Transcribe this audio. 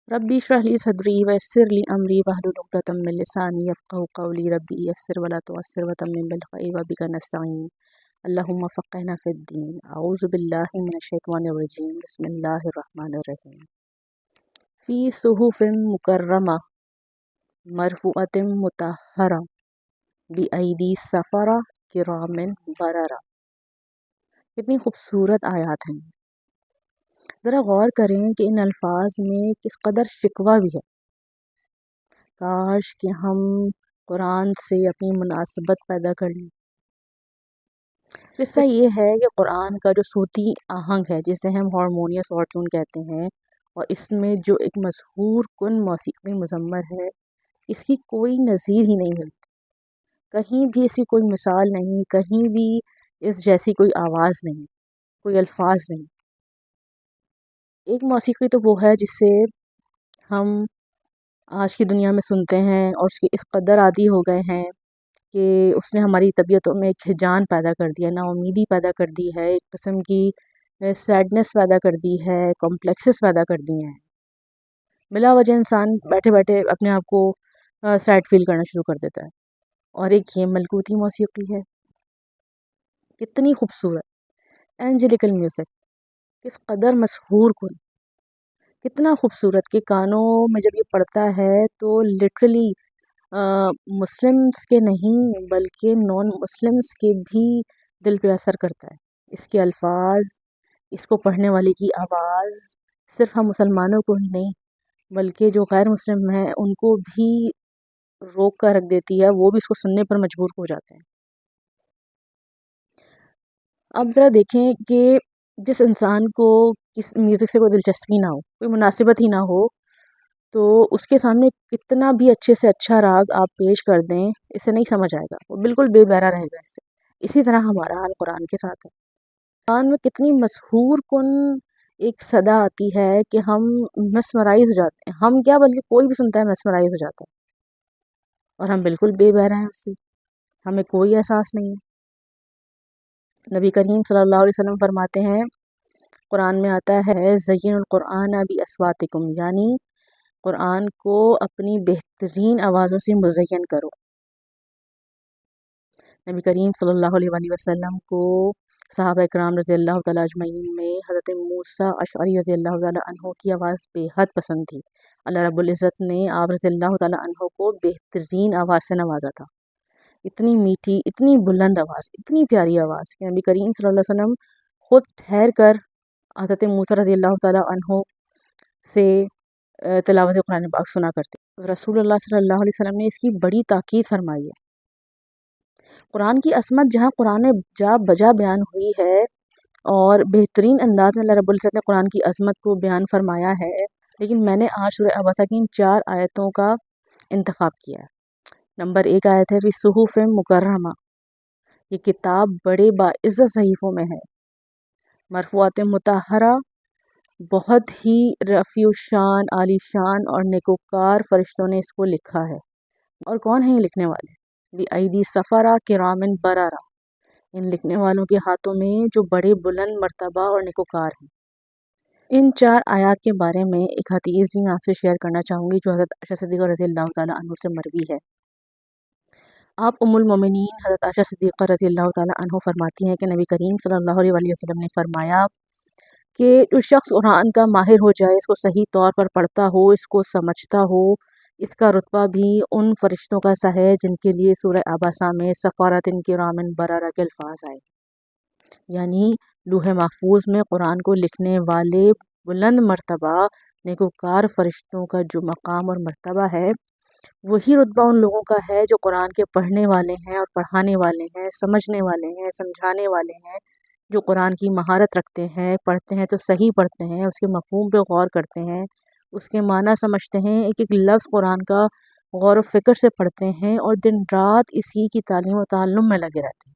रब्बी इश्रह ली सदरी वयस्सिर ली अमरी वहलुल उक़दतम मिन लिसानी यफ़क़हू क़ौली रब्बी यस्सिर वला तुअस्सिर वतम्मिम बिल ख़ैर व बिका नस्तईन अल्लाहुम्मा फ़क़्हिना फ़िद्दीन अऊज़ु बिल्लाहि मिनश शैतानिर रजीम बिस्मिल्लाहिर रहमानिर रहीम फ़ी सुहुफ़िन मुकर्रमा मरफ़ूअतिन मुतहहरा बिअयदी सफ़रा किरामिन बररा। कितनी खूबसूरत आयत हैं। ज़रा गौर करें कि इन अल्फाज में किस कदर शिकवा भी है। काश कि हम कुरान से अपनी मुनासबत पैदा कर लें। किस्सा ये है कि कुरान का जो सूती आहंग है जिसे हम हारमोनियस और ट्यून कहते हैं, और इसमें जो एक मशहूर कुन मौसीक़ी मुज़म्मर है, इसकी कोई नज़ीर ही नहीं मिलती। कहीं भी इसकी कोई मिसाल नहीं, कहीं भी इस जैसी कोई आवाज़ नहीं, कोई अल्फाज नहीं। एक मौसीक़ी तो वो है जिससे हम आज की दुनिया में सुनते हैं और उसके इस कदर आदी हो गए हैं कि उसने हमारी तबीयतों में एक हिजान पैदा कर दिया, नाउमीदी पैदा कर दी है, एक किस्म की सैडनेस पैदा कर दी है, कॉम्प्लेक्सेस पैदा कर दिए हैं। बिला वजह इंसान बैठे बैठे अपने आप को सैड फील करना शुरू कर देता है। और एक ये मलकूती मौसीक़ी है, कितनी खूबसूरत एंजेलिकल म्यूज़िक, किस कदर मशहूर कुन, कितना खूबसूरत कि कानों में जब ये पड़ता है तो लिटरली मुस्लिम्स के नहीं बल्कि नॉन मुस्लिम्स के भी दिल पे असर करता है। इसके अल्फाज, इसको पढ़ने वाले की आवाज़ सिर्फ़ हम मुसलमानों को ही नहीं बल्कि जो गैर मुस्लिम हैं उनको भी रोक कर रख देती है, वो भी इसको सुनने पर मजबूर हो जाते हैं। अब ज़रा देखें कि जिस इंसान को किस म्यूज़िक से कोई दिलचस्पी ना हो, कोई मुनासिबत ही ना हो, तो उसके सामने कितना भी अच्छे से अच्छा राग आप पेश कर दें, इसे नहीं समझ आएगा, वो बिल्कुल बेबहरा रहेगा इससे। इसी तरह हमारा हाल कुरान के साथ है। कुरान में कितनी मशहूर कुन एक सदा आती है कि हम mesmerize हो जाते हैं। हम क्या बल्कि कोई भी सुनता है mesmerize हो जाता है, और हम बिल्कुल बेबहरा हैं उससे, हमें कोई एहसास नहीं है। नबी करीम सल्लल्लाहु अलैहि वसल्लम फरमाते हैं, कुरान में आता है ज़य्यिनुल कुरआन बि अस्वातिकुम, यानी कुरान को अपनी बेहतरीन आवाज़ों से मुज़य्यन करो। नबी करीम सल्लल्लाहु अलैहि वसल्लम को सहाबा इकराम रज़ियल्लाहु तआला अजमईन में हज़रत मूसा अशअरी रज़ियल्लाहु तआला अन्हु की आवाज़ बेहद पसंद थी। अल्लाह रब्बुल इज़्ज़त ने आप रज़ियल्लाहु तआला अन्हु को बेहतरीन आवाज़ से नवाजा था। इतनी मीठी, इतनी बुलंद आवाज़, इतनी प्यारी आवाज़ कि नबी करीम सल्लल्लाहु अलैहि वसल्लम खुद ठहर कर हज़रत मूसा रज़ियल्लाहु तआला अन्हु से तिलावत कुरान पाक सुना करते। रसूलुल्लाह सल्लल्लाहु अलैहि वसल्लम ने इसकी बड़ी ताकीद फरमाई है। कुरान की असमत जहाँ कुरान में जा बजा बयान हुई है और बेहतरीन अंदाज में अल्लाह रब्बुल इज़्ज़त ने कुरान की अज़मत को बयान फरमाया है, लेकिन मैंने आज सूरह अबसा की इन 4 आयतों का इंतखाब किया है। नंबर 1 आयत है फ़ी सुहुफ़िन मुकर्रमा, ये किताब बड़े बाइज़्ज़त सहीफ़ों में है। मरफ़ूअतिन मुतहहरा, बहुत ही रफ़ीउश्शान, आलीशान और नेकोकार फ़रिश्तों ने इसको लिखा है। और कौन है ये लिखने वाले? बिअयदी सफ़रा किरामिन बररा, इन लिखने वालों के हाथों में जो बड़े बुलंद मर्तबा और नेकोकार हैं। इन 4 आयत के बारे में एक हदीस भी मैं आपसे शेयर करना चाहूँगी जो हज़रत आयशा सिद्दीक़ा रज़ियल्लाहु तआला अन्हा से मरवी है। आप उम्मुल मोमिनीन हज़रत आयशा सिद्दीक़ा रज़ियल्लाहु तआला अन्हा फरमाती हैं कि नबी करीम सल्लल्लाहु अलैहि वसल्लम ने फरमाया कि जो शख्स कुरान का माहिर हो जाए, इसको सही तौर पर पढ़ता हो, इसको समझता हो, इसका रुतबा भी उन फरिश्तों का सा है जिनके लिए सूरह अबसा में सफ़ारतिन किरामिन बररा के अल्फाज आए। यानी लौह महफूज में कुरान को लिखने वाले बुलंद मर्तबा नेकोकार फरिश्तों का जो मकाम और मर्तबा है, वही रुतबा उन लोगों का है जो कुरान के पढ़ने वाले हैं और पढ़ाने वाले हैं, समझने वाले हैं, समझाने वाले हैं, जो कुरान की महारत रखते हैं, पढ़ते हैं तो सही पढ़ते हैं, उसके मफ़हूम पे गौर करते हैं, उसके माना समझते हैं, एक एक लफ्ज़ कुरान का गौर व फ़िक्र से पढ़ते हैं और दिन रात इसी की तालीम व ताल्लुम में लगे रहते हैं।